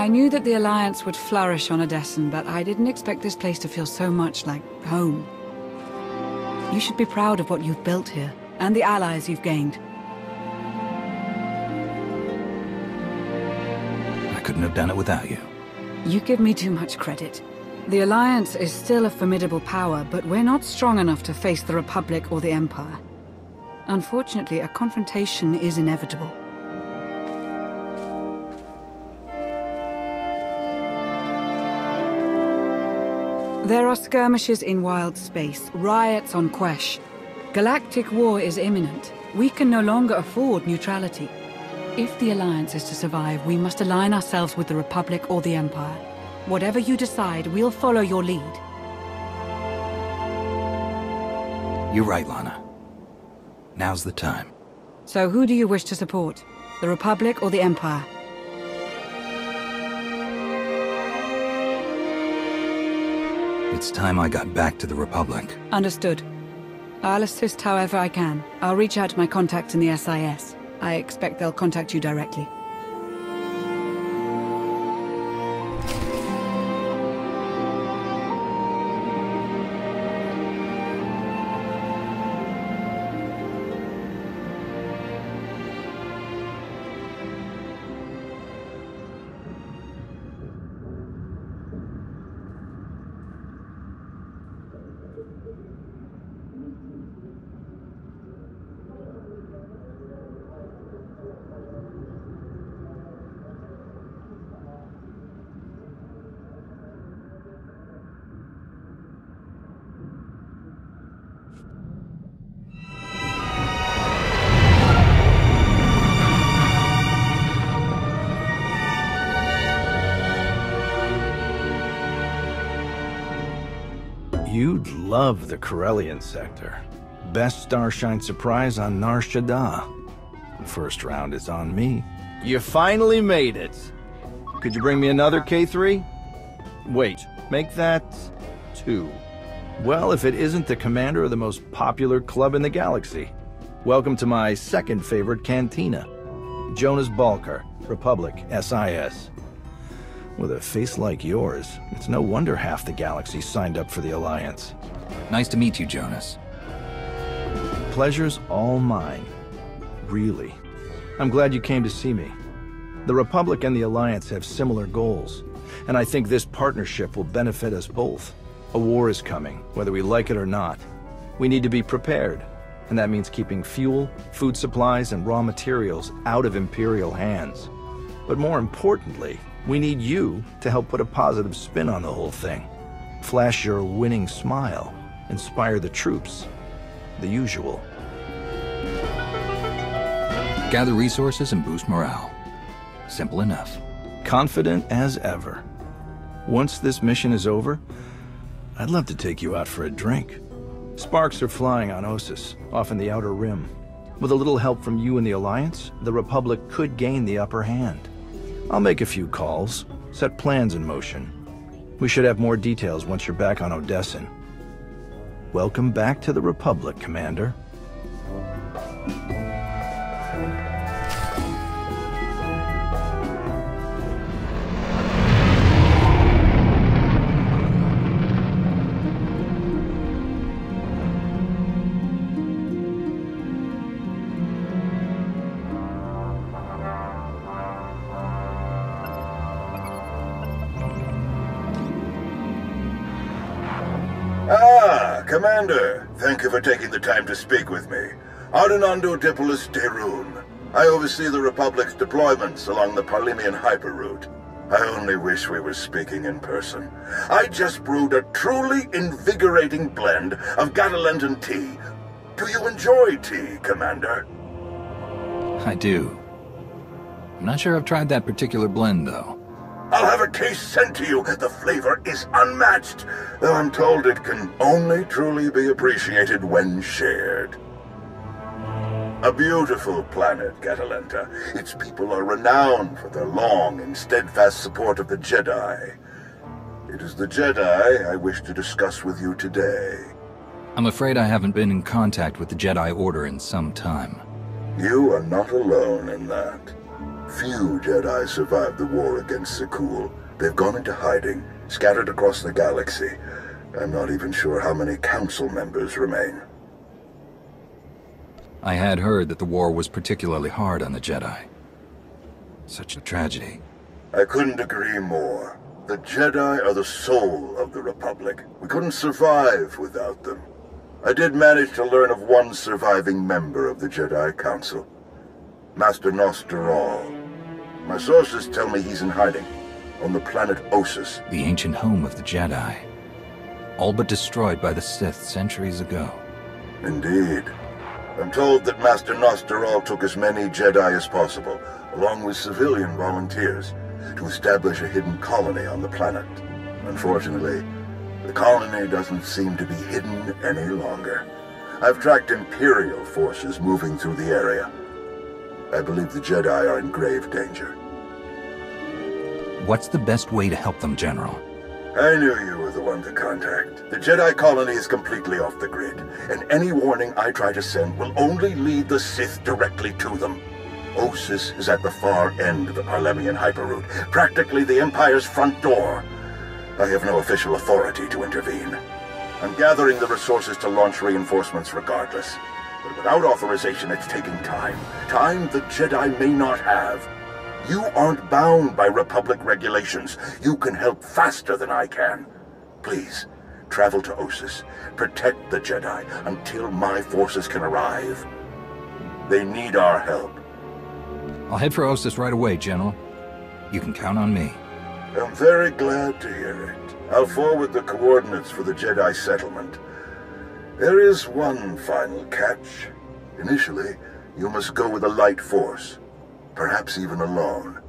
I knew that the Alliance would flourish on Odessen, but I didn't expect this place to feel so much like home. You should be proud of what you've built here, and the allies you've gained. I couldn't have done it without you. You give me too much credit. The Alliance is still a formidable power, but we're not strong enough to face the Republic or the Empire. Unfortunately, a confrontation is inevitable. There are skirmishes in wild space, riots on Quesh. Galactic war is imminent. We can no longer afford neutrality. If the Alliance is to survive, we must align ourselves with the Republic or the Empire. Whatever you decide, we'll follow your lead. You're right, Lana. Now's the time. So who do you wish to support? The Republic or the Empire? It's time I got back to the Republic. Understood. I'll assist however I can. I'll reach out to my contacts in the SIS. I expect they'll contact you directly. You'd love the Corellian sector. Best Starshine surprise on Nar Shaddaa. First round is on me. You finally made it. Could you bring me another K3? Wait, make that 2. Well, if it isn't the commander of the most popular club in the galaxy. Welcome to my second favorite cantina. Jonas Balkar, Republic, SIS. With a face like yours, it's no wonder half the galaxy signed up for the Alliance. Nice to meet you, Jonas. Pleasure's all mine. Really. I'm glad you came to see me. The Republic and the Alliance have similar goals, and I think this partnership will benefit us both. A war is coming, whether we like it or not. We need to be prepared, and that means keeping fuel, food supplies, and raw materials out of Imperial hands. But more importantly, we need you to help put a positive spin on the whole thing. Flash your winning smile, inspire the troops. The usual. Gather resources and boost morale. Simple enough. Confident as ever. Once this mission is over, I'd love to take you out for a drink. Sparks are flying on Ossus, off in the Outer Rim. With a little help from you and the Alliance, the Republic could gain the upper hand. I'll make a few calls, set plans in motion. We should have more details once you're back on Odessen. Welcome back to the Republic, Commander. Commander, thank you for taking the time to speak with me. Ardenando Dipolis Derun. I oversee the Republic's deployments along the Parlimian hyperroute. I only wish we were speaking in person. I just brewed a truly invigorating blend of Gatalentan tea. Do you enjoy tea, Commander? I do. I'm not sure I've tried that particular blend, though. I'll have a case sent to you. The flavor is unmatched, though I'm told it can only truly be appreciated when shared. A beautiful planet, Catalenta. Its people are renowned for their long and steadfast support of the Jedi. It is the Jedi I wish to discuss with you today. I'm afraid I haven't been in contact with the Jedi Order in some time. You are not alone in that. Few Jedi survived the war against Sekul. They've gone into hiding, scattered across the galaxy. I'm not even sure how many council members remain. I had heard that the war was particularly hard on the Jedi. Such a tragedy. I couldn't agree more. The Jedi are the soul of the Republic. We couldn't survive without them. I did manage to learn of one surviving member of the Jedi Council, Master Gnost-Dural. My sources tell me he's in hiding on the planet Ossus. The ancient home of the Jedi. All but destroyed by the Sith centuries ago. Indeed. I'm told that Master Gnost-Dural took as many Jedi as possible, along with civilian volunteers, to establish a hidden colony on the planet. Unfortunately, the colony doesn't seem to be hidden any longer. I've tracked Imperial forces moving through the area. I believe the Jedi are in grave danger. What's the best way to help them, General? I knew you were the one to contact. The Jedi colony is completely off the grid, and any warning I try to send will only lead the Sith directly to them. Ossus is at the far end of the Parlemian hyperroute, practically the Empire's front door. I have no official authority to intervene. I'm gathering the resources to launch reinforcements regardless. But without authorization, it's taking time. Time the Jedi may not have. You aren't bound by Republic regulations. You can help faster than I can. Please, travel to Ossus. Protect the Jedi until my forces can arrive. They need our help. I'll head for Ossus right away, General. You can count on me. I'm very glad to hear it. I'll forward the coordinates for the Jedi settlement. There is one final catch. Initially, you must go with a light force. Perhaps even alone.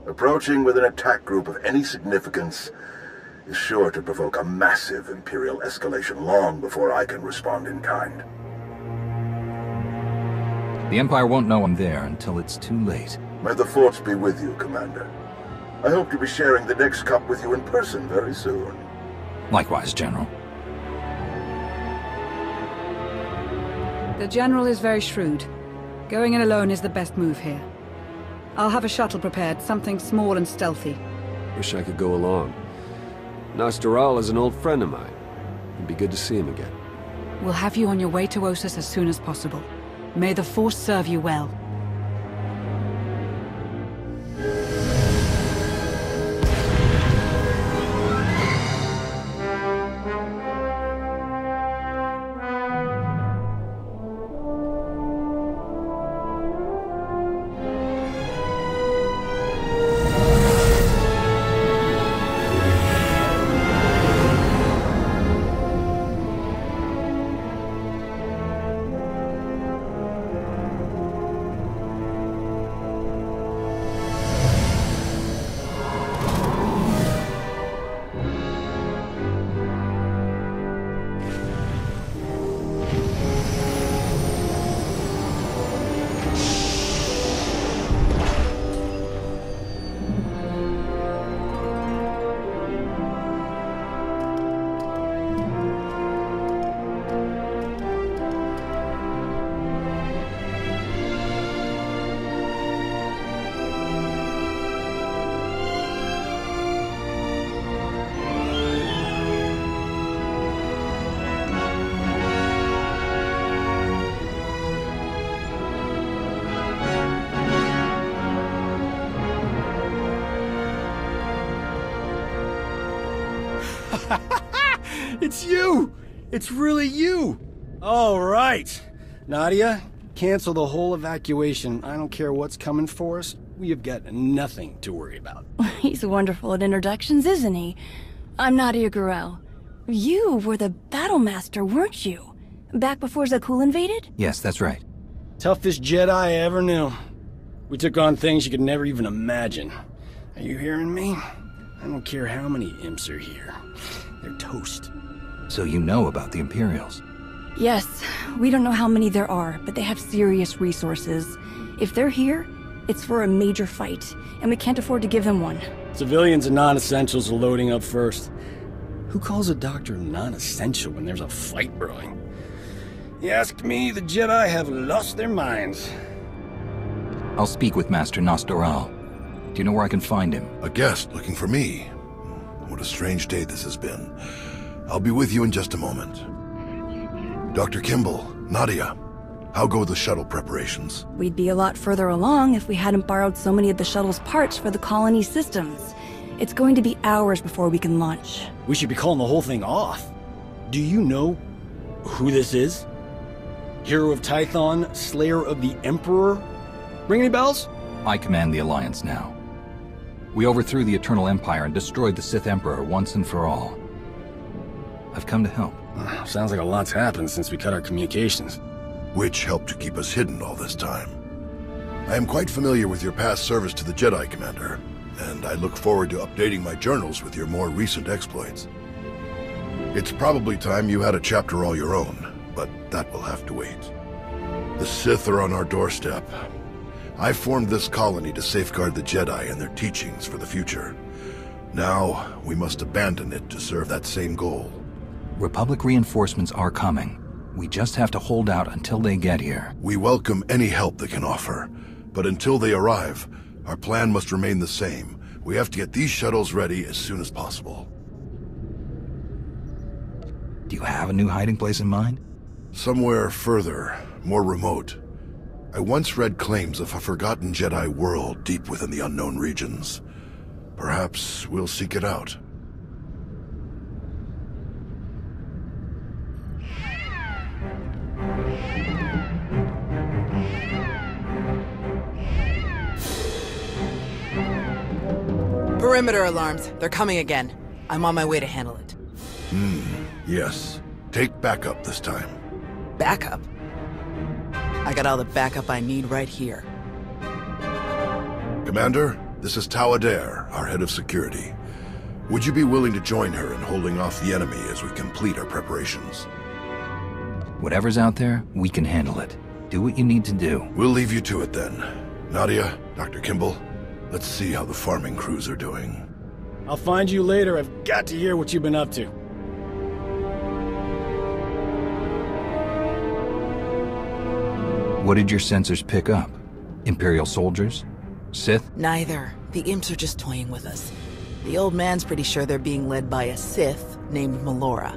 Approaching with an attack group of any significance is sure to provoke a massive Imperial escalation long before I can respond in kind. The Empire won't know I'm there until it's too late. May the Force be with you, Commander. I hope to be sharing the next cup with you in person very soon. Likewise, General. The General is very shrewd. Going in alone is the best move here. I'll have a shuttle prepared, something small and stealthy. Wish I could go along. Gnost-Dural is an old friend of mine. It'd be good to see him again. We'll have you on your way to Ossus as soon as possible. May the Force serve you well. It's you! It's really you! All right. Nadia, cancel the whole evacuation. I don't care what's coming for us. We have got nothing to worry about. He's wonderful at introductions, isn't he? I'm Nadia Gurel. You were the Battlemaster, weren't you? Back before Sekul invaded? Yes, that's right. Toughest Jedi I ever knew. We took on things you could never even imagine. Are you hearing me? I don't care how many imps are here. They're toast. So you know about the Imperials? Yes, we don't know how many there are, but they have serious resources. If they're here, it's for a major fight, and we can't afford to give them one. Civilians and non-essentials are loading up first. Who calls a doctor non-essential when there's a fight brewing? You ask me, the Jedi have lost their minds. I'll speak with Master Gnost-Dural. Do you know where I can find him? A guest looking for me. What a strange day this has been. I'll be with you in just a moment. Dr. Kimball, Nadia, how go the shuttle preparations? We'd be a lot further along if we hadn't borrowed so many of the shuttle's parts for the colony systems. It's going to be hours before we can launch. We should be calling the whole thing off. Do you know who this is? Hero of Tython, Slayer of the Emperor? Ring any bells? I command the Alliance now. We overthrew the Eternal Empire and destroyed the Sith Emperor once and for all. I've come to help. Sounds like a lot's happened since we cut our communications. Which helped to keep us hidden all this time. I am quite familiar with your past service to the Jedi, Commander, and I look forward to updating my journals with your more recent exploits. It's probably time you had a chapter all your own, but that will have to wait. The Sith are on our doorstep. I formed this colony to safeguard the Jedi and their teachings for the future. Now, we must abandon it to serve that same goal. Republic reinforcements are coming. We just have to hold out until they get here. We welcome any help they can offer, but until they arrive, our plan must remain the same. We have to get these shuttles ready as soon as possible. Do you have a new hiding place in mind? Somewhere further, more remote. I once read claims of a forgotten Jedi world deep within the unknown regions. Perhaps we'll seek it out. Perimeter alarms. They're coming again. I'm on my way to handle it. Yes. Take backup this time. Backup? I got all the backup I need right here. Commander, this is Tau Adair, our head of security. Would you be willing to join her in holding off the enemy as we complete our preparations? Whatever's out there, we can handle it. Do what you need to do. We'll leave you to it then. Nadia, Dr. Kimball, let's see how the farming crews are doing. I'll find you later. I've got to hear what you've been up to. What did your sensors pick up? Imperial soldiers? Sith? Neither. The imps are just toying with us. The old man's pretty sure they're being led by a Sith named Melora.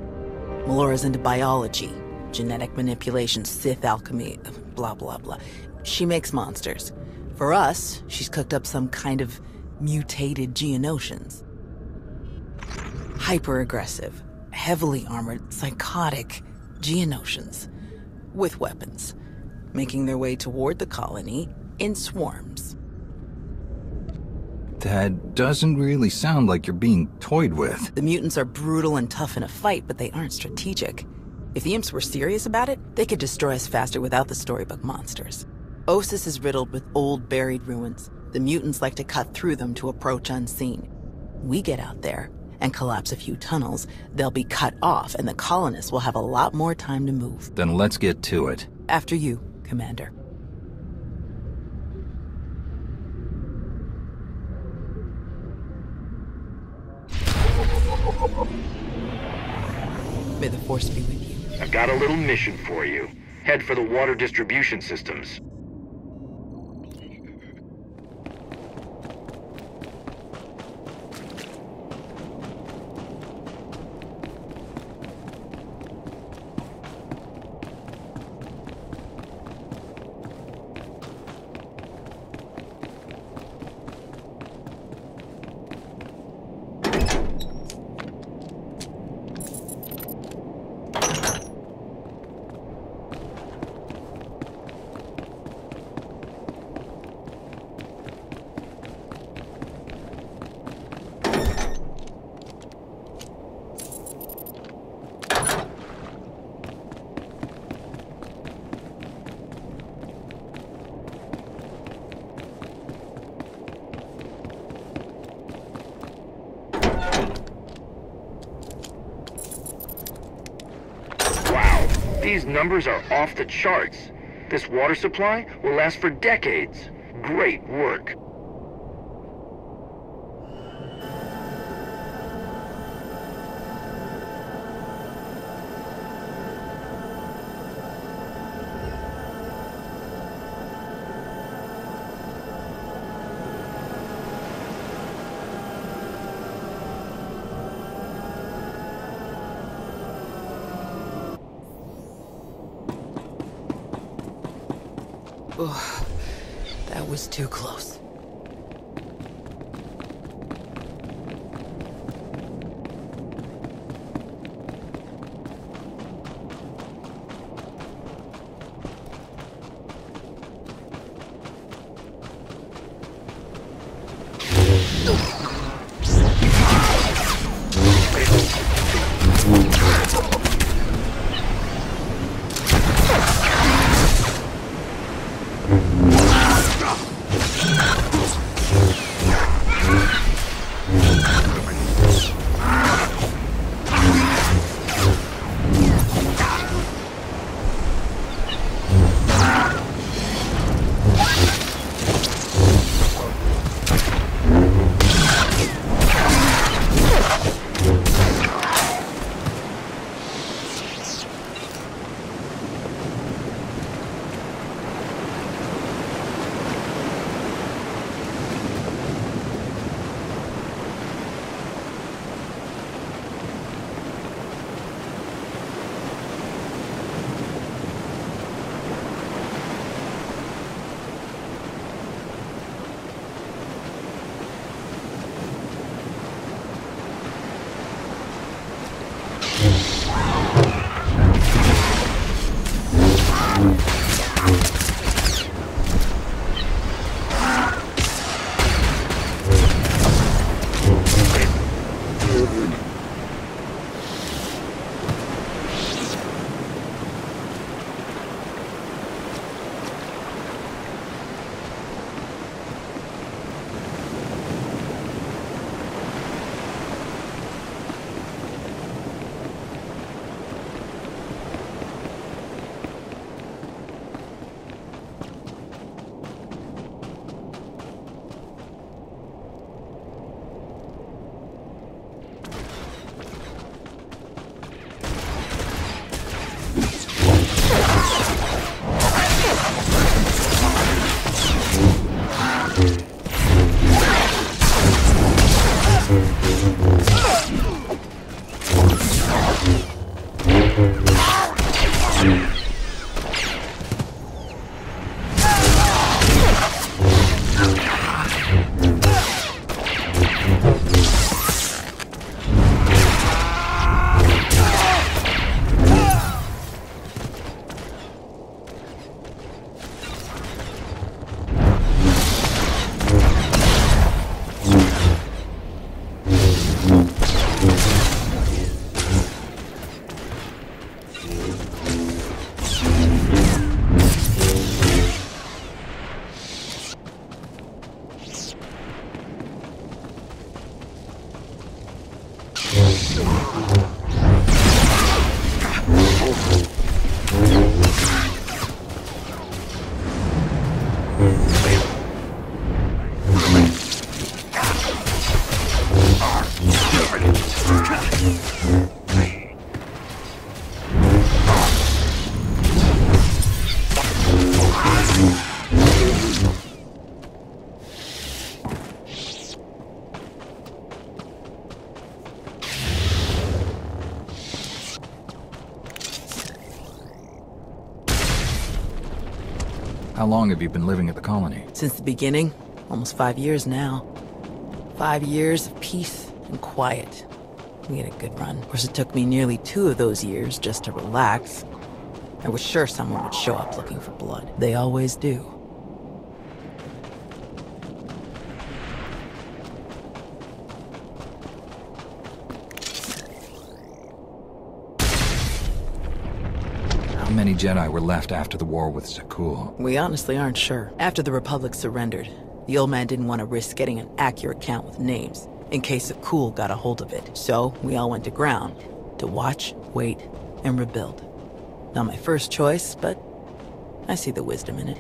Melora's into biology, genetic manipulation, Sith alchemy, blah blah blah. She makes monsters. For us, she's cooked up some kind of mutated Geonosians. Hyper-aggressive, heavily armored, psychotic Geonosians. With weapons. Making their way toward the colony in swarms. That doesn't really sound like you're being toyed with. The mutants are brutal and tough in a fight, but they aren't strategic. If the imps were serious about it, they could destroy us faster without the storybook monsters. Ossus is riddled with old buried ruins. The mutants like to cut through them to approach unseen. We get out there and collapse a few tunnels, they'll be cut off and the colonists will have a lot more time to move. Then let's get to it. After you, Commander. May the Force be with you. I've got a little mission for you. Head for the water distribution systems. These numbers are off the charts. This water supply will last for decades. Great work. Ugh, that was too close. How long have you been living at the colony? Since the beginning. Almost 5 years now. 5 years of peace and quiet. We had a good run. Of course, it took me nearly 2 of those years just to relax. I was sure someone would show up looking for blood. They always do. How many Jedi were left after the war with Zakuul? We honestly aren't sure. After the Republic surrendered, the old man didn't want to risk getting an accurate count with names, in case Zakuul got a hold of it. So, we all went to ground, to watch, wait, and rebuild. Not my first choice, but I see the wisdom in it.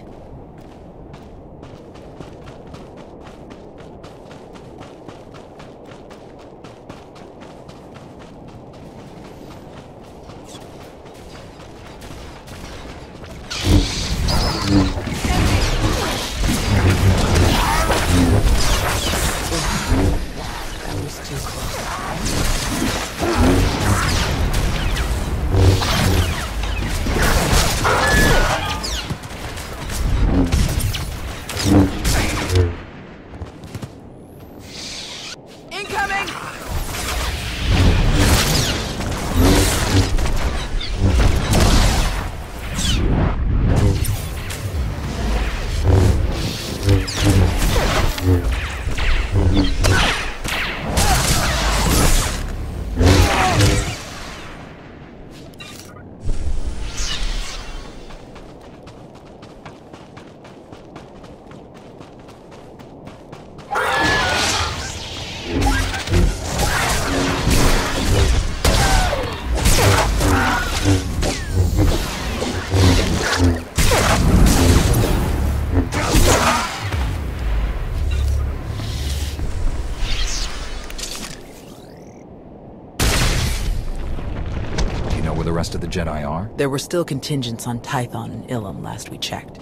Jedi are? There were still contingents on Tython and Ilum last we checked.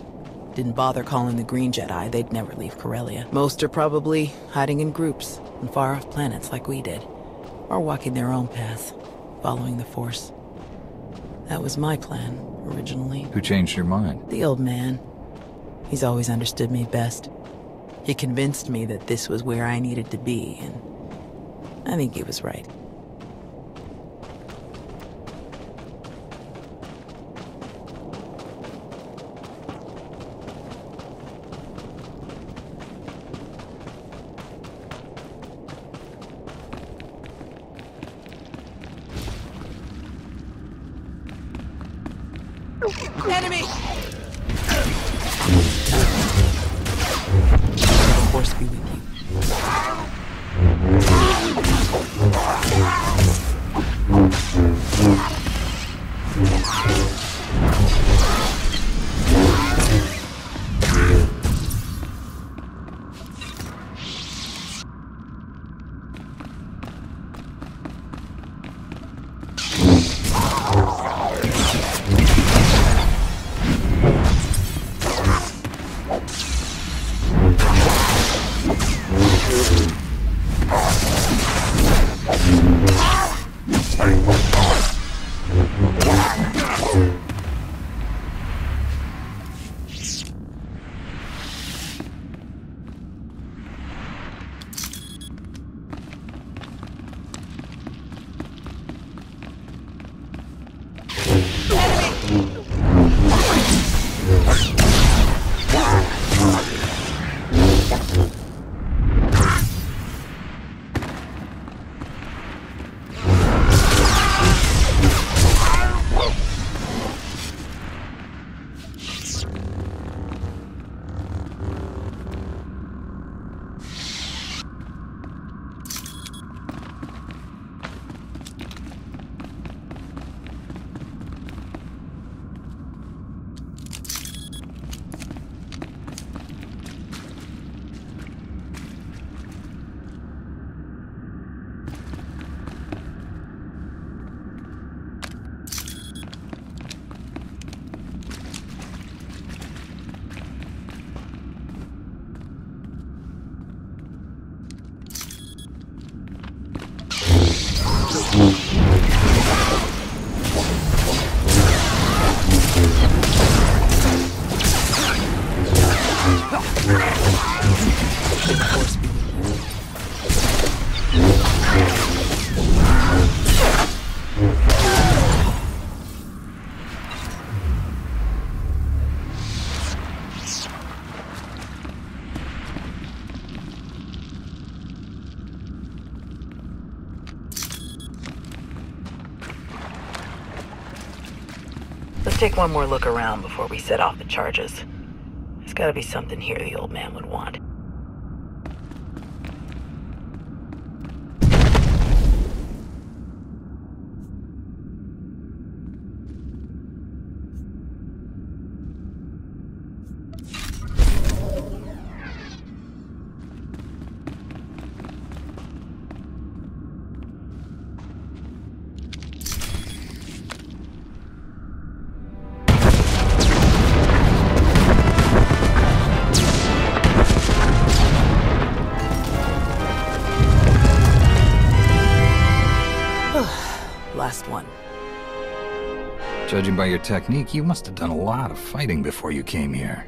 Didn't bother calling the Green Jedi, they'd never leave Corellia. Most are probably hiding in groups on far-off planets like we did. Or walking their own path, following the Force. That was my plan, originally. Who changed your mind? The old man. He's always understood me best. He convinced me that this was where I needed to be, and I think he was right. Enemy! Force be with you. Let's take one more look around before we set off the charges. There's gotta be something here the old man would want. Last one. Judging by your technique, you must have done a lot of fighting before you came here.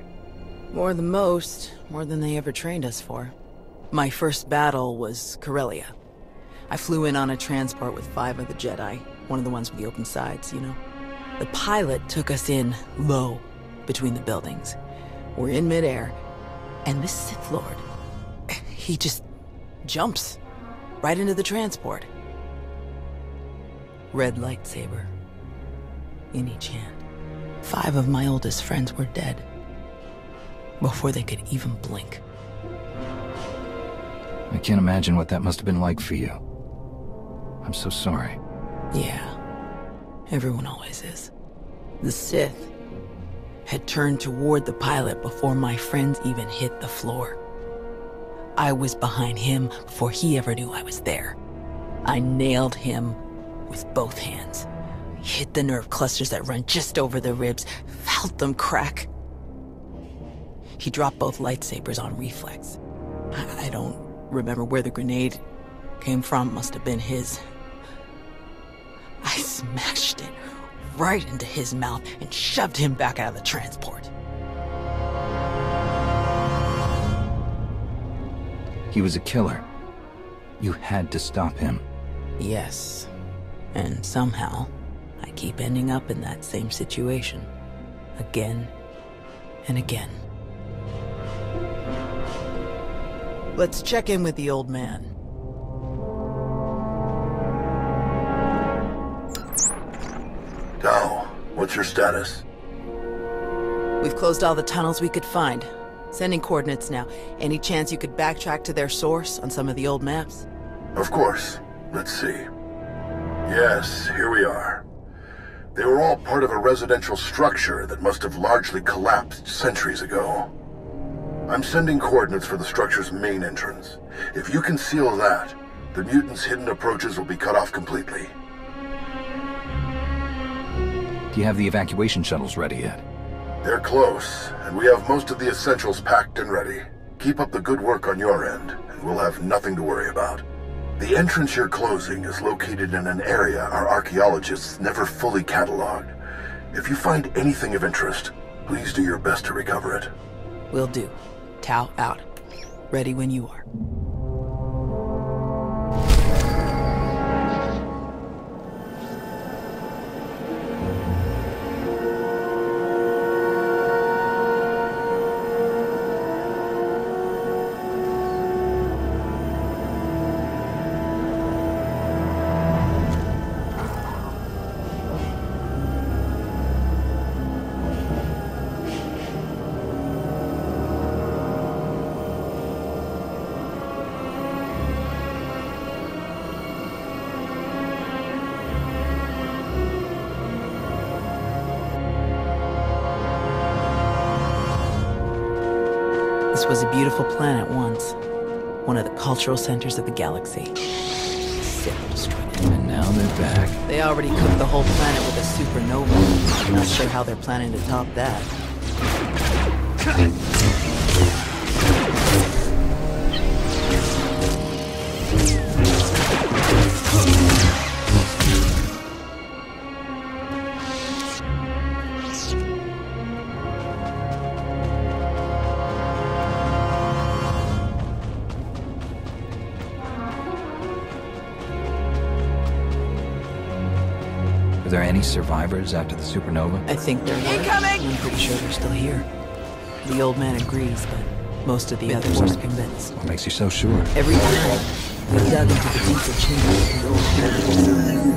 More than most, more than they ever trained us for. My first battle was Corellia. I flew in on a transport with 5 of the Jedi, one of the ones with the open sides, you know. The pilot took us in low, between the buildings. We're in midair, and this Sith Lord, he just jumps right into the transport. Red lightsaber in each hand. 5 of my oldest friends were dead before they could even blink. I can't imagine what that must have been like for you. I'm so sorry. Yeah, everyone always is. The Sith had turned toward the pilot before my friends even hit the floor. I was behind him before he ever knew I was there. I nailed him with both hands. Hit the nerve clusters that run just over the ribs, felt them crack. He dropped both lightsabers on reflex. I don't remember where the grenade came from, must have been his. I smashed it right into his mouth and shoved him back out of the transport. He was a killer. You had to stop him. Yes. And somehow, I keep ending up in that same situation. Again and again. Let's check in with the old man. Now, what's your status? We've closed all the tunnels we could find. Sending coordinates now. Any chance you could backtrack to their source on some of the old maps? Of course. Let's see. Yes, here we are. They were all part of a residential structure that must have largely collapsed centuries ago. I'm sending coordinates for the structure's main entrance. If you can seal that, the mutants' hidden approaches will be cut off completely. Do you have the evacuation shuttles ready yet? They're close, and we have most of the essentials packed and ready. Keep up the good work on your end, and we'll have nothing to worry about. The entrance you're closing is located in an area our archaeologists never fully cataloged. If you find anything of interest, please do your best to recover it. Will do. Tau out. Ready when you are. This was a beautiful planet once. One of the cultural centers of the galaxy. Sith destroyed it. And now they're back. They already cooked the whole planet with a supernova. Not sure how they're planning to top that. Are there any survivors after the supernova? I think there were. Incoming! I'm pretty sure they're still here. The old man agrees, but most of the others are convinced. What makes you so sure? Every time we dug into the deeper chambers of the old man,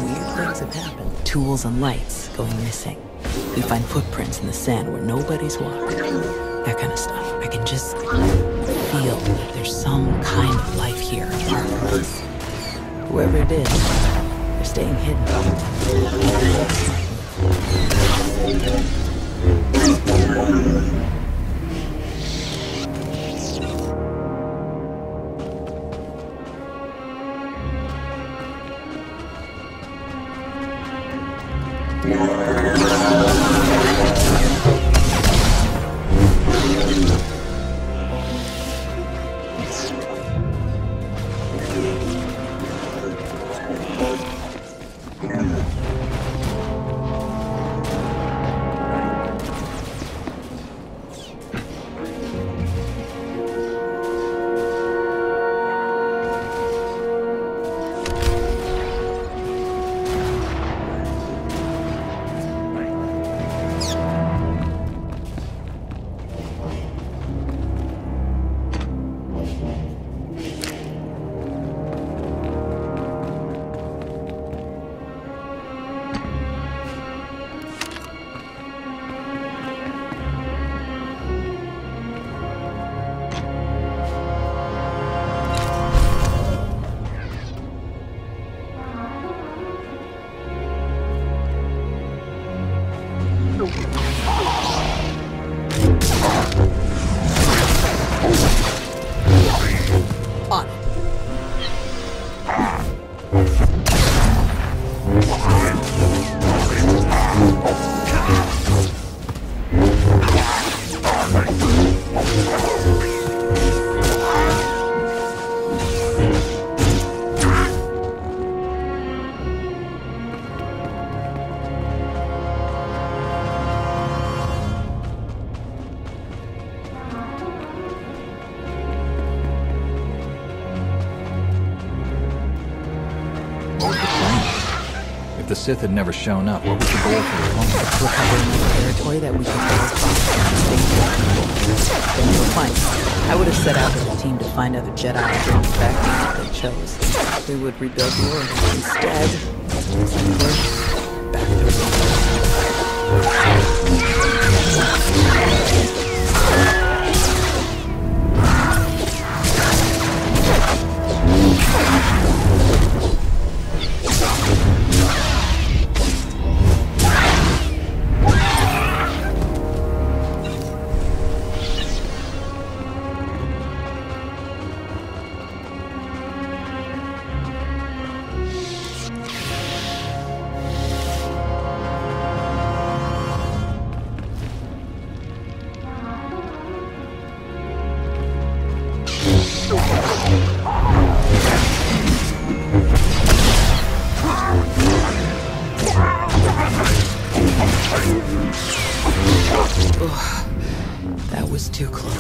weird things have happened. Tools and lights going missing. We find footprints in the sand where nobody's walked. That kind of stuff. I can just feel that there's some kind of life here apart from us. Whoever it is, they're staying hidden. Sith had never shown up, what was the goal for the moment? Recover enough territory that we could hold then you'll find it. I would have set out with a team to find other Jedi and bring us back if they chose. We would rebuild the Order. Instead, we're back to that was too close.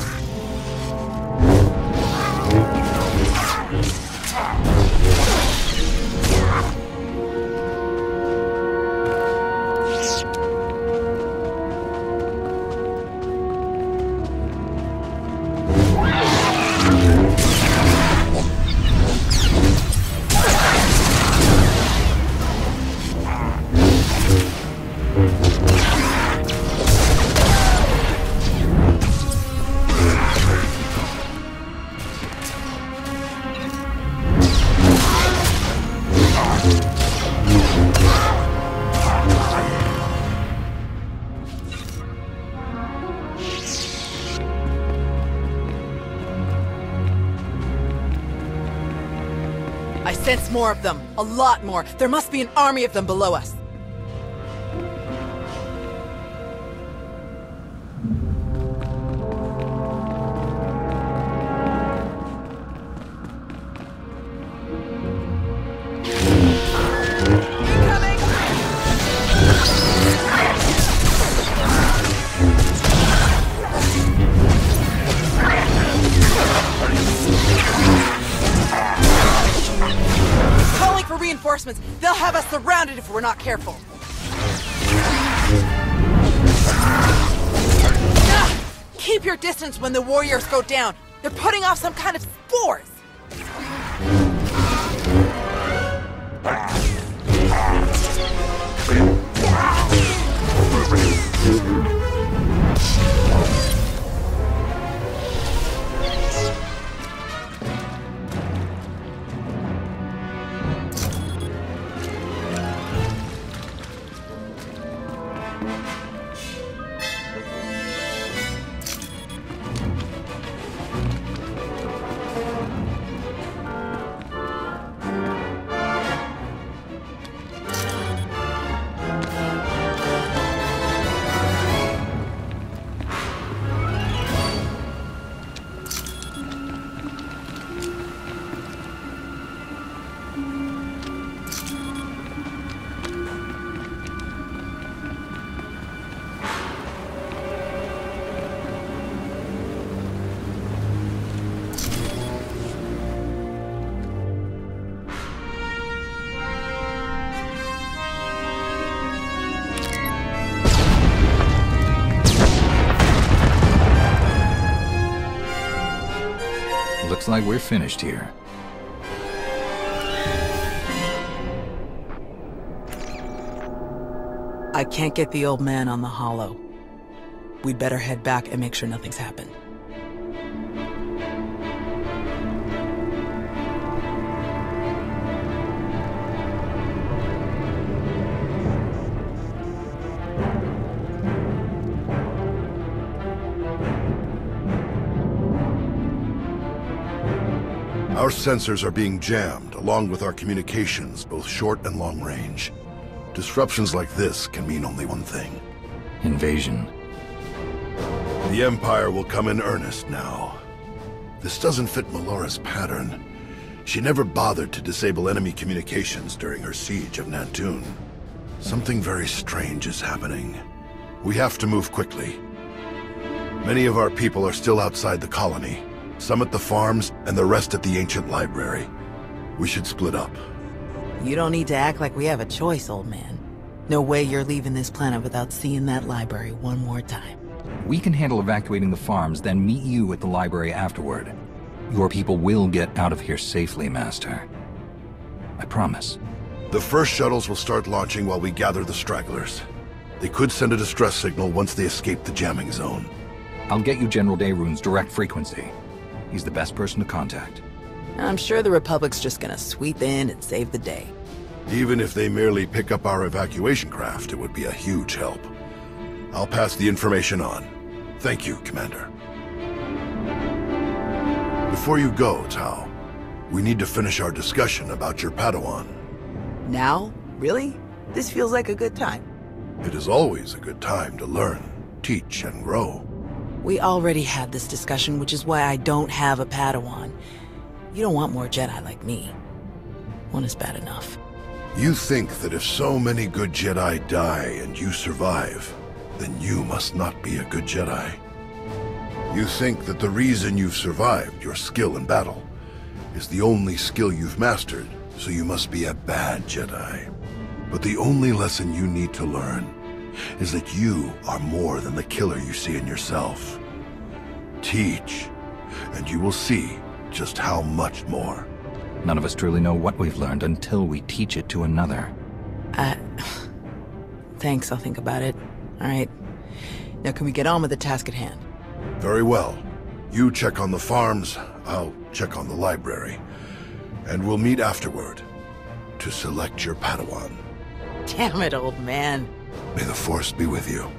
I sense more of them. A lot more. There must be an army of them below us. Reinforcements. They'll have us surrounded if we're not careful. Keep your distance when the warriors go down. They're putting off some kind of spores. Looks like we're finished here. I can't get the old man on the hollow. We'd better head back and make sure nothing's happened. Our sensors are being jammed, along with our communications, both short and long range. Disruptions like this can mean only one thing. Invasion. The Empire will come in earnest now. This doesn't fit Melora's pattern. She never bothered to disable enemy communications during her siege of Nantoon. Something very strange is happening. We have to move quickly. Many of our people are still outside the colony. Some at the farms, and the rest at the ancient library. We should split up. You don't need to act like we have a choice, old man. No way you're leaving this planet without seeing that library one more time. We can handle evacuating the farms, then meet you at the library afterward. Your people will get out of here safely, Master. I promise. The first shuttles will start launching while we gather the stragglers. They could send a distress signal once they escape the jamming zone. I'll get you General Daeroon's direct frequency. He's the best person to contact. I'm sure the Republic's just gonna sweep in and save the day. Even if they merely pick up our evacuation craft, it would be a huge help. I'll pass the information on. Thank you, Commander. Before you go, Tao, we need to finish our discussion about your Padawan. Now? Really? This feels like a good time. It is always a good time to learn, teach, and grow. We already had this discussion, which is why I don't have a Padawan. You don't want more Jedi like me. One is bad enough. You think that if so many good Jedi die and you survive, then you must not be a good Jedi. You think that the reason you've survived, your skill in battle, is the only skill you've mastered, so you must be a bad Jedi. But the only lesson you need to learn is that you are more than the killer you see in yourself. Teach, and you will see just how much more. None of us truly know what we've learned until we teach it to another. Thanks, I'll think about it. All right. Now can we get on with the task at hand? Very well. You check on the farms, I'll check on the library. And we'll meet afterward to select your Padawan. Damn it, old man. May the Force be with you.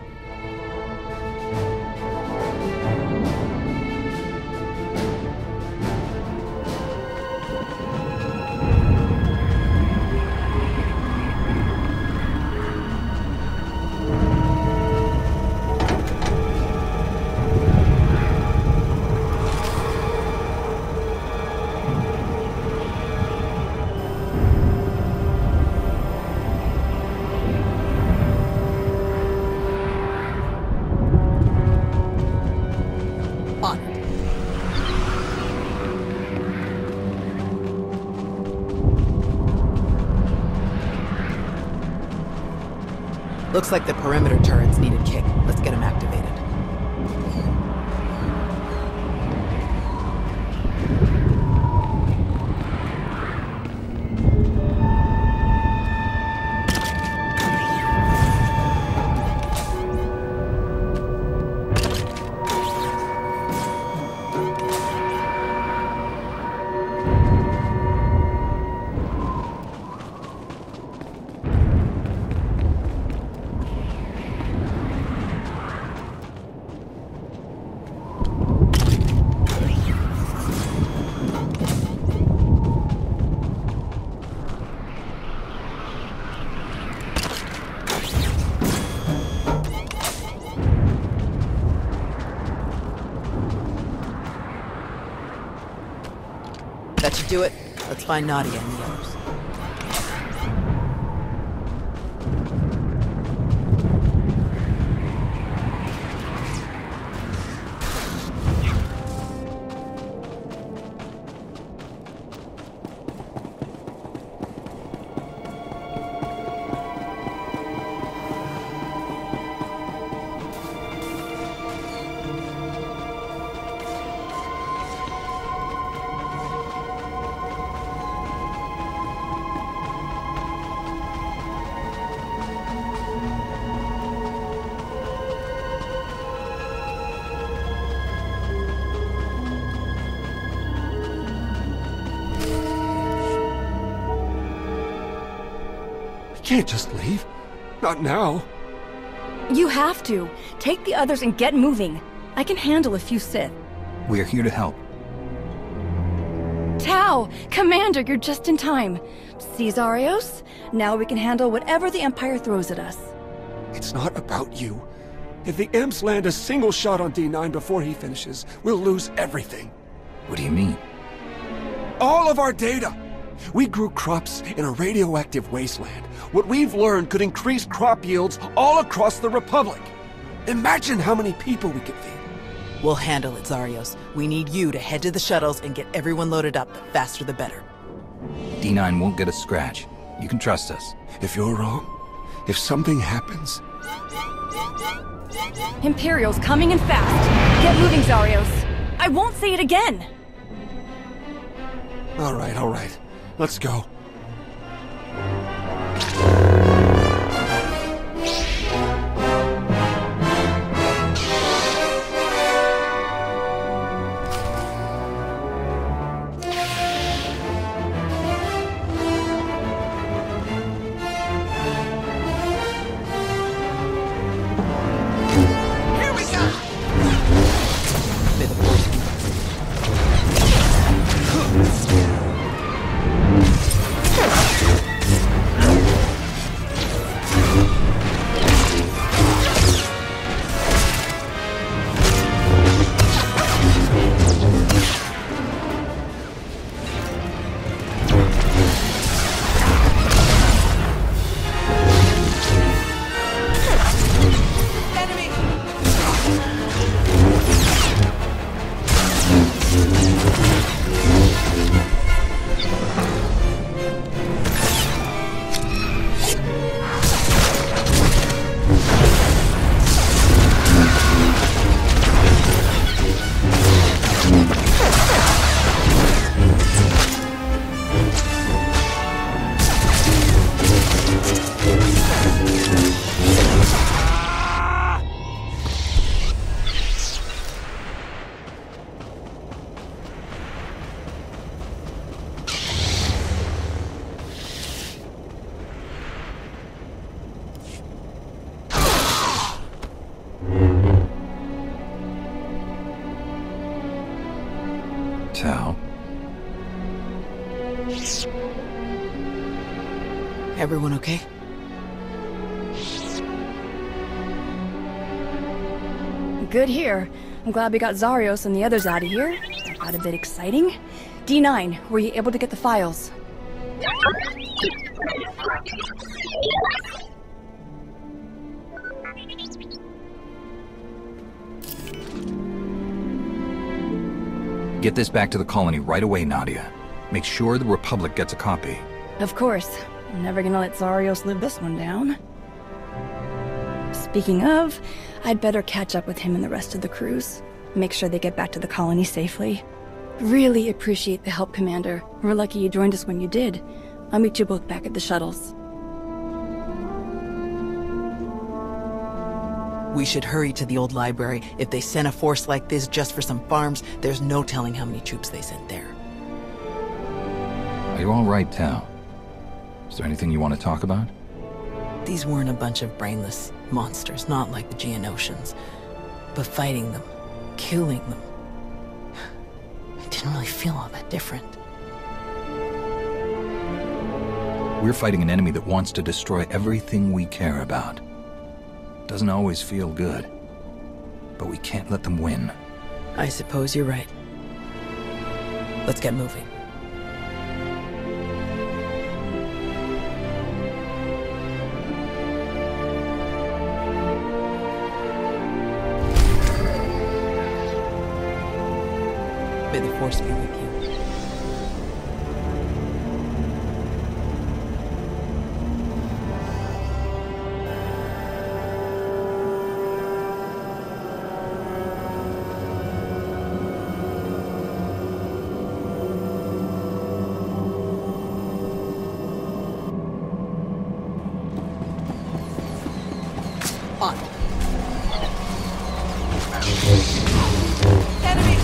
Looks like the perimeter turrets need a kick. Let's get them activated. That should do it. Let's find Nadia and the others. Can't just leave. Not now. You have to. Take the others and get moving. I can handle a few Sith. We're here to help. Tao! Commander, you're just in time. See, Zarios? Now we can handle whatever the Empire throws at us. It's not about you. If the Imps land a single shot on D9 before he finishes, we'll lose everything. What do you mean? All of our data! We grew crops in a radioactive wasteland. What we've learned could increase crop yields all across the Republic. Imagine how many people we could feed. We'll handle it, Zarios. We need you to head to the shuttles and get everyone loaded up. The faster the better. D9 won't get a scratch. You can trust us. If you're wrong, if something happens... Imperial's coming in fast. Get moving, Zarios. I won't say it again. All right. Let's go. Tau. Everyone okay? Good here. I'm glad we got Zarios and the others out of here. That got a bit exciting. D9, were you able to get the files? Get this back to the colony right away, Nadia. Make sure the Republic gets a copy. Of course. I'm never gonna let Zarios live this one down. Speaking of, I'd better catch up with him and the rest of the crews. Make sure they get back to the colony safely. Really appreciate the help, Commander. We're lucky you joined us when you did. I'll meet you both back at the shuttles. We should hurry to the old library. If they sent a force like this just for some farms, there's no telling how many troops they sent there. Are you all right, Tau? Is there anything you want to talk about? These weren't a bunch of brainless monsters, not like the Geonosians. But fighting them, killing them, it didn't really feel all that different. We're fighting an enemy that wants to destroy everything we care about. Doesn't always feel good, but we can't let them win. I suppose you're right. Let's get moving. May the Force be with you. Enemy!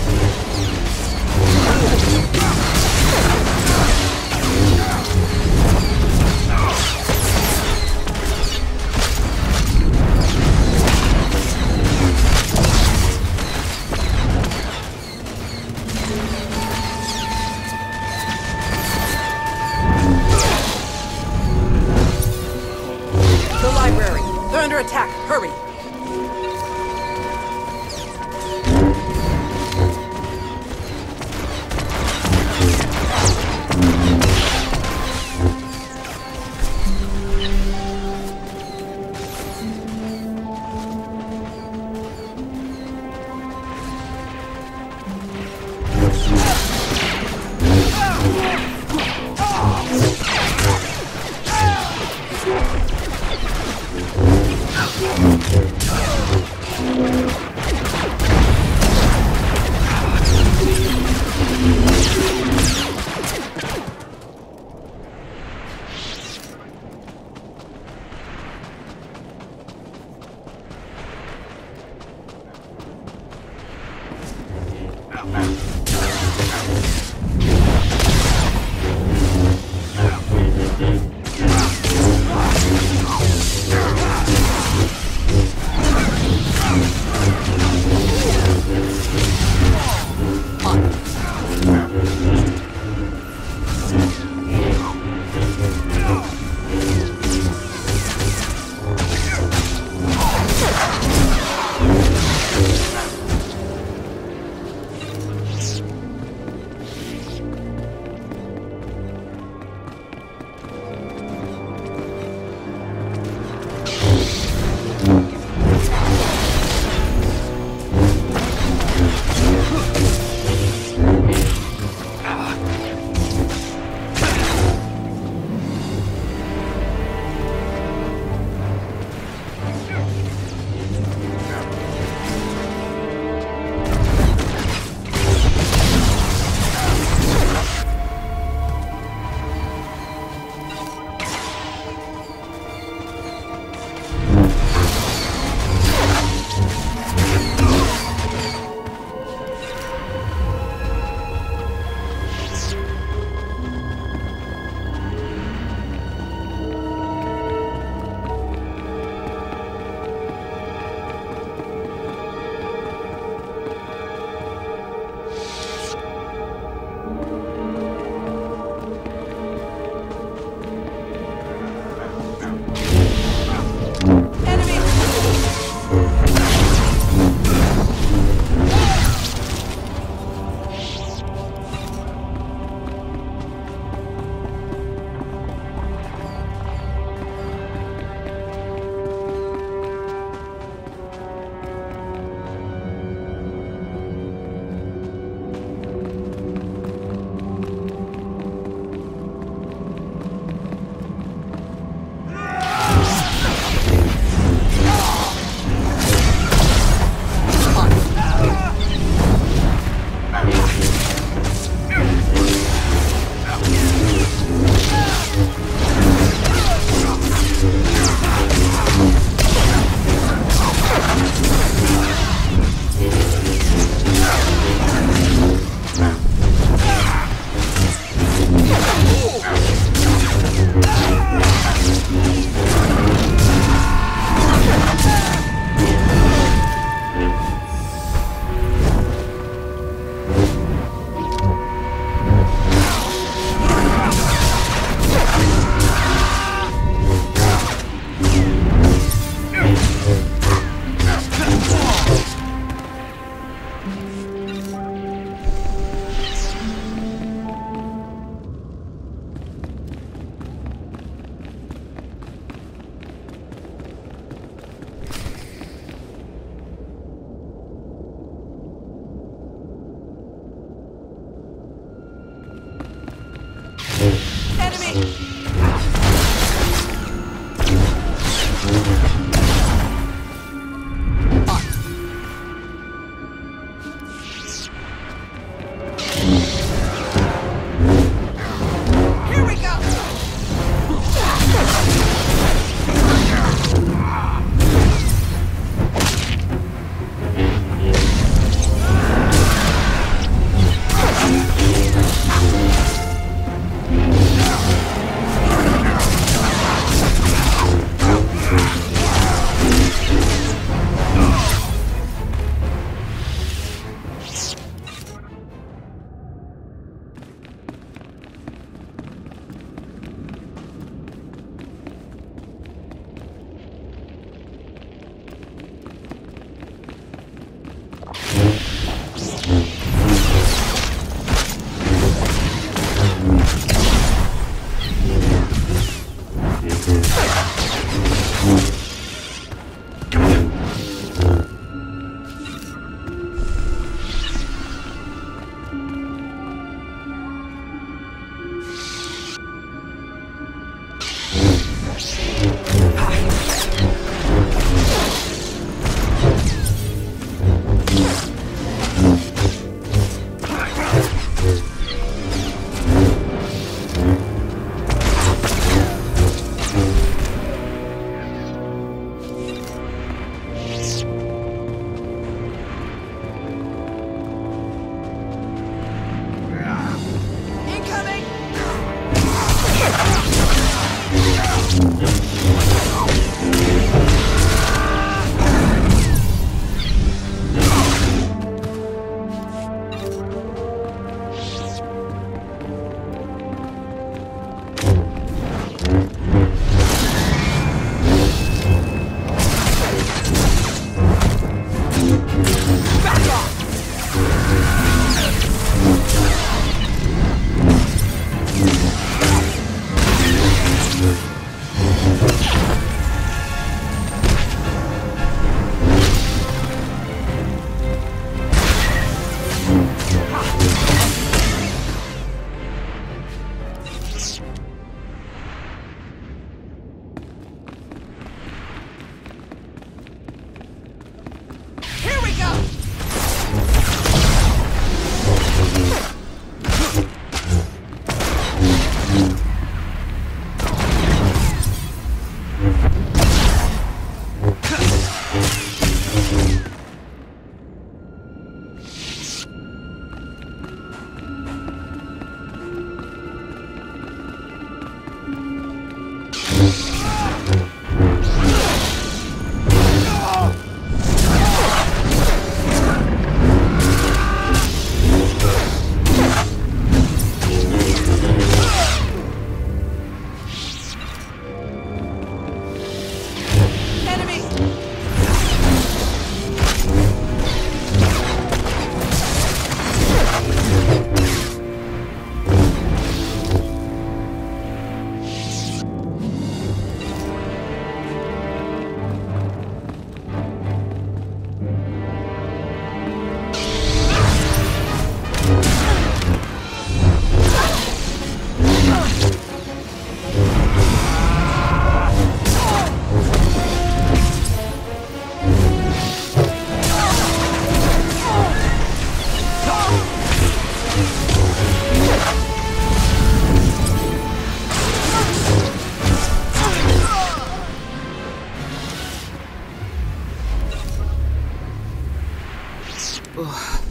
Ugh,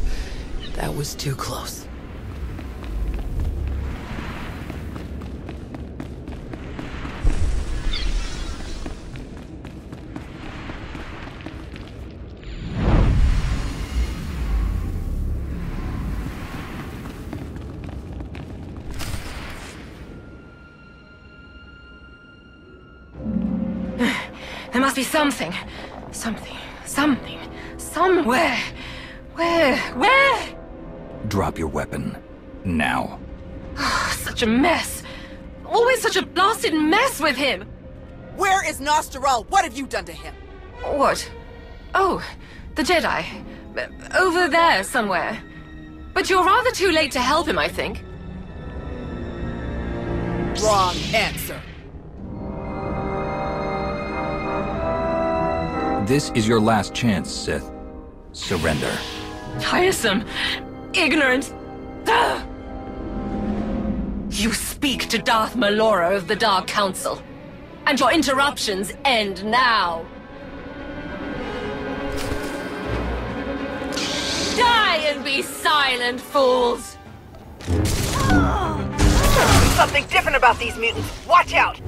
that was too close. There must be something. Something. Somewhere. Where? Drop your weapon. Now. Such a mess. Always such a blasted mess with him. Where is Gnost-Dural? What have you done to him? What? Oh, the Jedi. Over there somewhere. But you're rather too late to help him, I think. Wrong answer. This is your last chance, Sith. Surrender. Tiresome. Ignorant. Ugh. You speak to Darth Malora of the Dark Council. And your interruptions end now. Die and be silent, fools! Something different about these mutants. Watch out!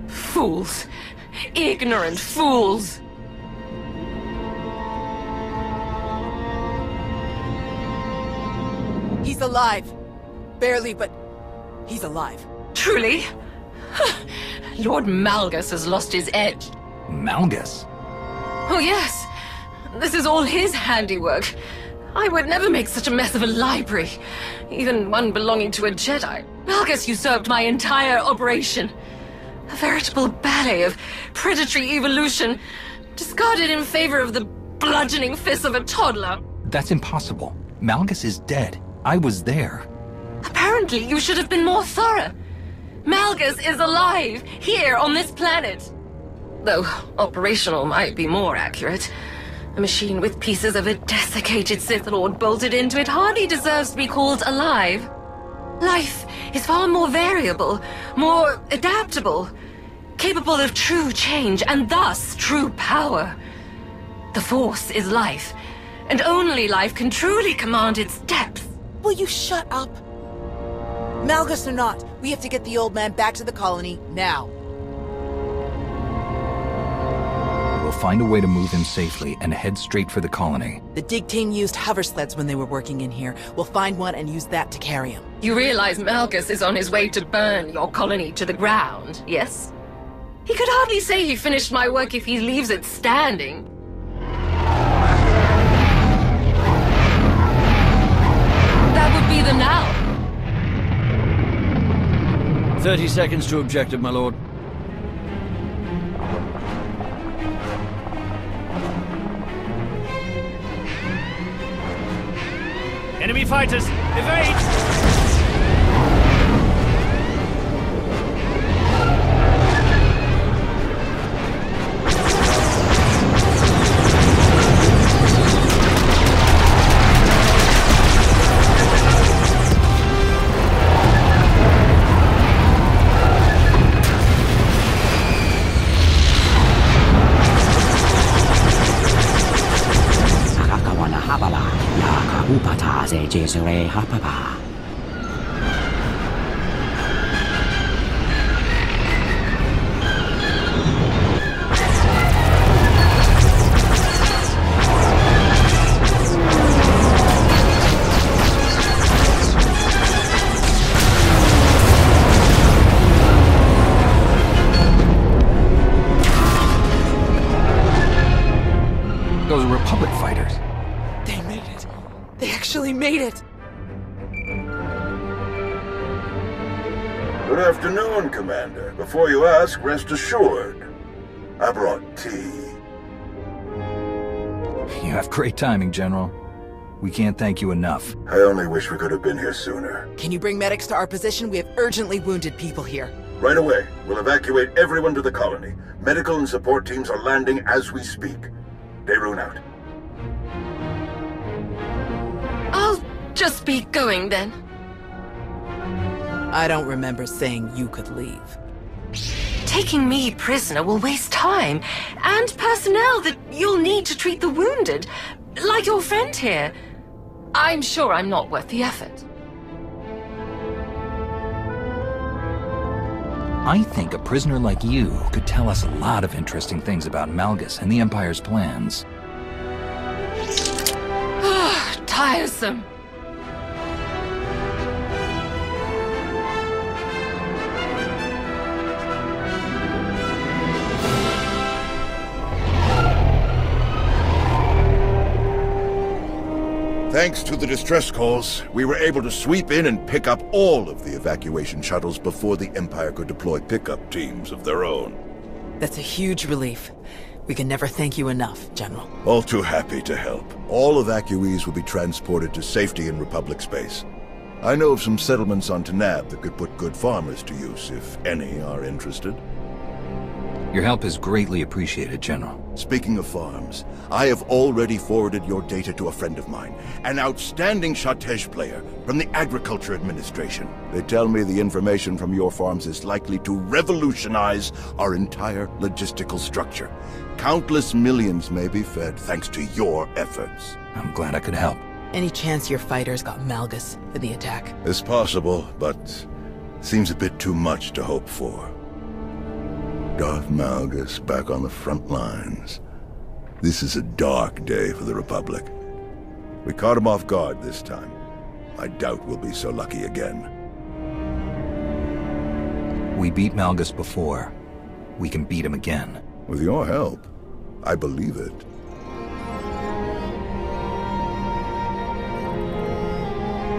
Fools. Ignorant fools. He's alive. Barely, but he's alive. Truly? Lord Malgus has lost his edge. Malgus? Oh yes. This is all his handiwork. I would never make such a mess of a library. Even one belonging to a Jedi. Malgus usurped my entire operation. A veritable ballet of predatory evolution, discarded in favor of the bludgeoning fists of a toddler. That's impossible. Malgus is dead. I was there. Apparently, you should have been more thorough. Malgus is alive, here on this planet. Though operational might be more accurate. A machine with pieces of a desiccated Sith Lord bolted into it hardly deserves to be called alive. Life is far more variable, more adaptable, capable of true change, and thus true power. The Force is life, and only life can truly command its depth. Will you shut up? Malgus or not, we have to get the old man back to the colony, now. We'll find a way to move him safely and head straight for the colony. The dig team used hover sleds when they were working in here. We'll find one and use that to carry him. You realize Malgus is on his way to burn your colony to the ground, yes? He could hardly say he finished my work if he leaves it standing. That would be the now. 30 seconds to objective, my lord. Enemy fighters, evade! Those Republic fighters. They made it. They actually made it. Good afternoon, Commander. Before you ask, rest assured. I brought tea. You have great timing, General. We can't thank you enough. I only wish we could have been here sooner. Can you bring medics to our position? We have urgently wounded people here. Right away. We'll evacuate everyone to the colony. Medical and support teams are landing as we speak. Daerun out. I'll just be going then. I don't remember saying you could leave. Taking me prisoner will waste time, and personnel that you'll need to treat the wounded, like your friend here. I'm sure I'm not worth the effort. I think a prisoner like you could tell us a lot of interesting things about Malgus and the Empire's plans. Tiresome. Thanks to the distress calls, we were able to sweep in and pick up all of the evacuation shuttles before the Empire could deploy pickup teams of their own. That's a huge relief. We can never thank you enough, General. All too happy to help. All evacuees will be transported to safety in Republic space. I know of some settlements on Tanab that could put good farmers to use, if any are interested. Your help is greatly appreciated, General. Speaking of farms, I have already forwarded your data to a friend of mine, an outstanding Shadowplay player from the Agriculture Administration. They tell me the information from your farms is likely to revolutionize our entire logistical structure. Countless millions may be fed thanks to your efforts. I'm glad I could help. Any chance your fighters got Malgus in the attack? It's possible, but seems a bit too much to hope for. Darth Malgus back on the front lines. This is a dark day for the Republic. We caught him off guard this time. I doubt we'll be so lucky again. We beat Malgus before. We can beat him again. With your help, I believe it.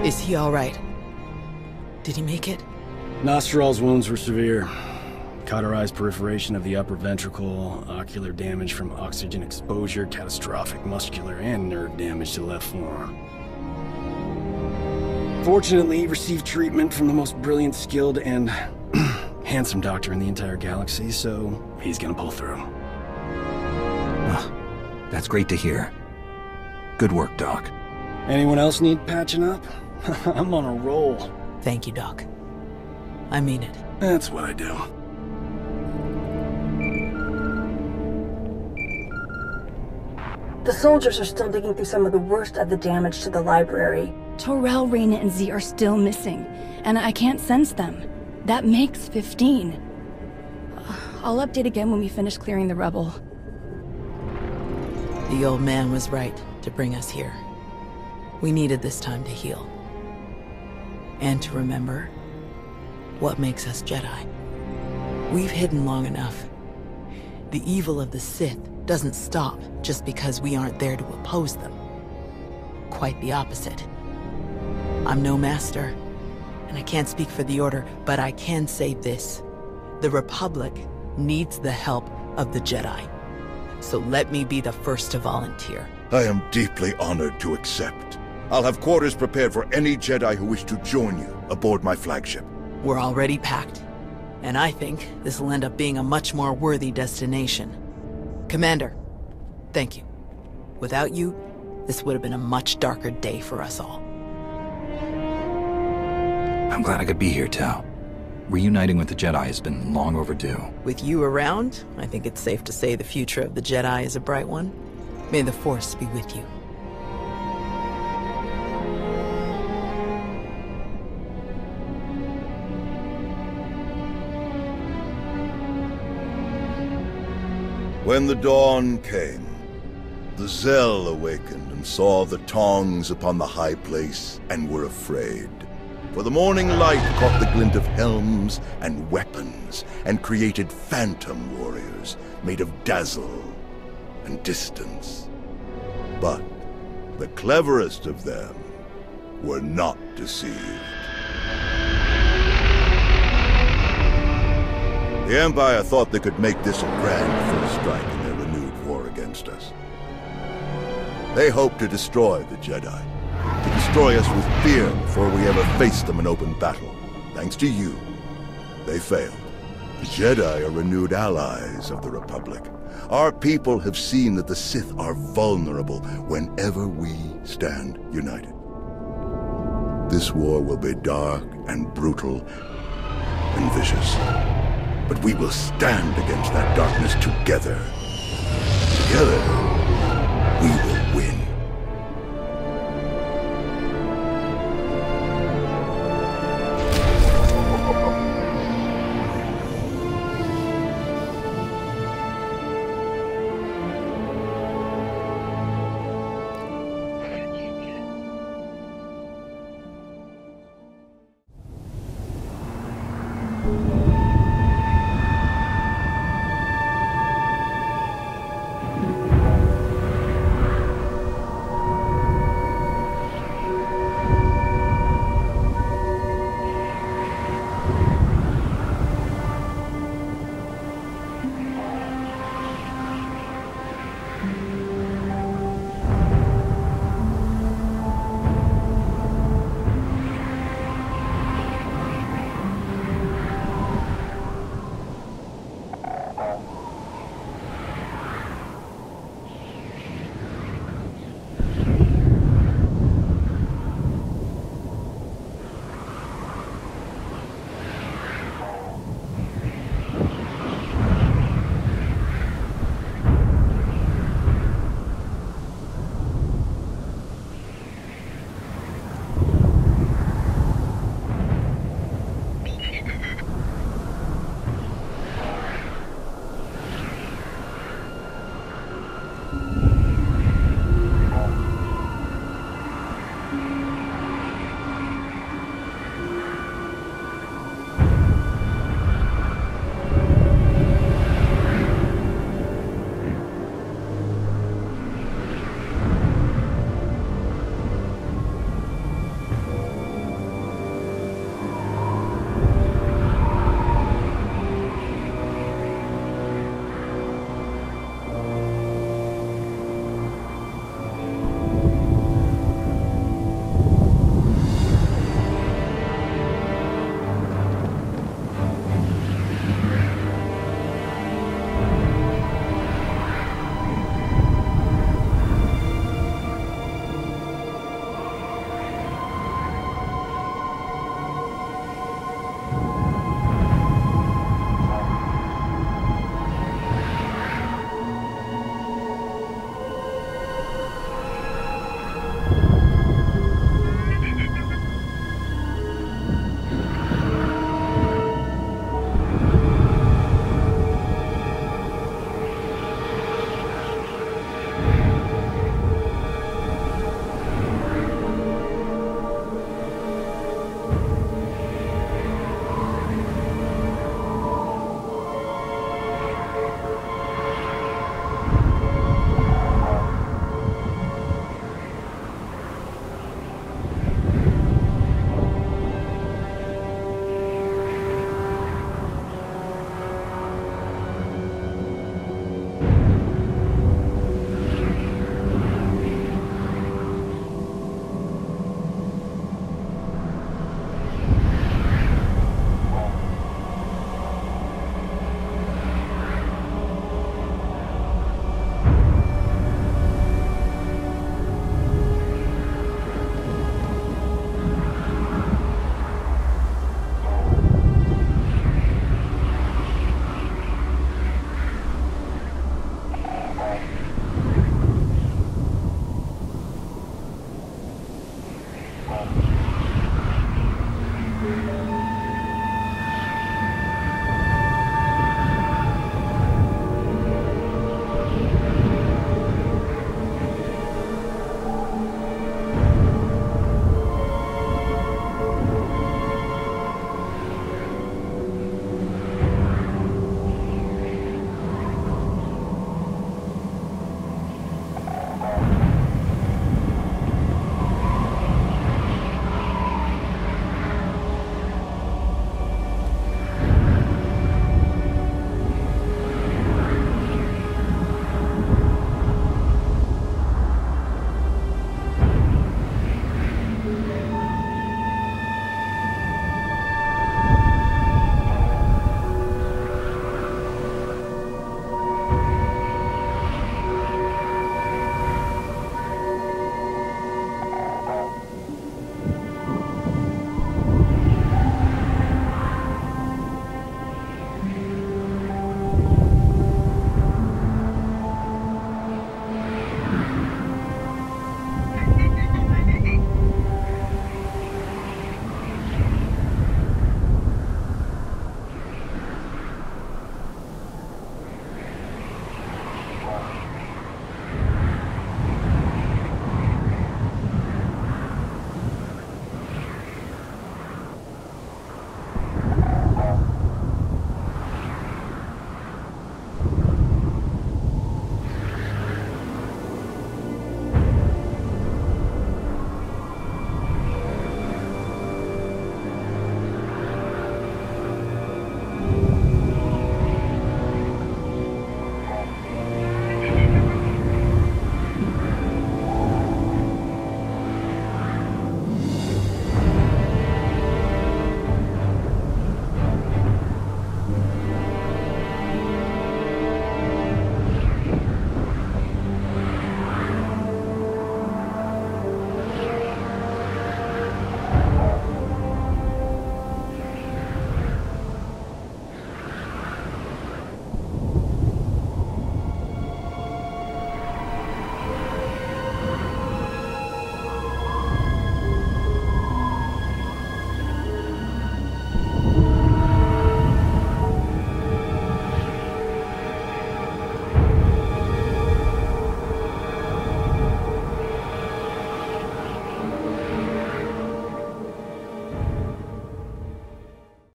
Is he all right? Did he make it? Gnost-Dural's wounds were severe. Cauterized perforation of the upper ventricle, ocular damage from oxygen exposure, catastrophic muscular and nerve damage to the left forearm. Fortunately, he received treatment from the most brilliant, skilled, and handsome doctor in the entire galaxy, so he's gonna pull through. That's great to hear. Good work, Doc. Anyone else need patching up? I'm on a roll. Thank you, Doc. I mean it. That's what I do. The soldiers are still digging through some of the worst of the damage to the library. Torel, Reyna, and Z are still missing, and I can't sense them. That makes 15. I'll update again when we finish clearing the rubble. The old man was right to bring us here. We needed this time to heal. And to remember what makes us Jedi. We've hidden long enough. The evil of the Sith doesn't stop just because we aren't there to oppose them. Quite the opposite. I'm no master, and I can't speak for the Order, but I can say this. The Republic needs the help of the Jedi. So let me be the first to volunteer. I am deeply honored to accept. I'll have quarters prepared for any Jedi who wish to join you aboard my flagship. We're already packed, and I think this will end up being a much more worthy destination. Commander, thank you. Without you, this would have been a much darker day for us all. I'm glad I could be here, Tau. Reuniting with the Jedi has been long overdue. With you around, I think it's safe to say the future of the Jedi is a bright one. May the Force be with you. When the dawn came, the Zell awakened and saw the tongs upon the high place and were afraid. For the morning light caught the glint of helms and weapons and created phantom warriors made of dazzle and distance. But the cleverest of them were not deceived. The Empire thought they could make this a grand first strike in their renewed war against us. They hoped to destroy the Jedi, to destroy us with fear before we ever faced them in open battle. Thanks to you, they failed. The Jedi are renewed allies of the Republic. Our people have seen that the Sith are vulnerable whenever we stand united. This war will be dark and brutal and vicious. But we will stand against that darkness together. Together, we will win.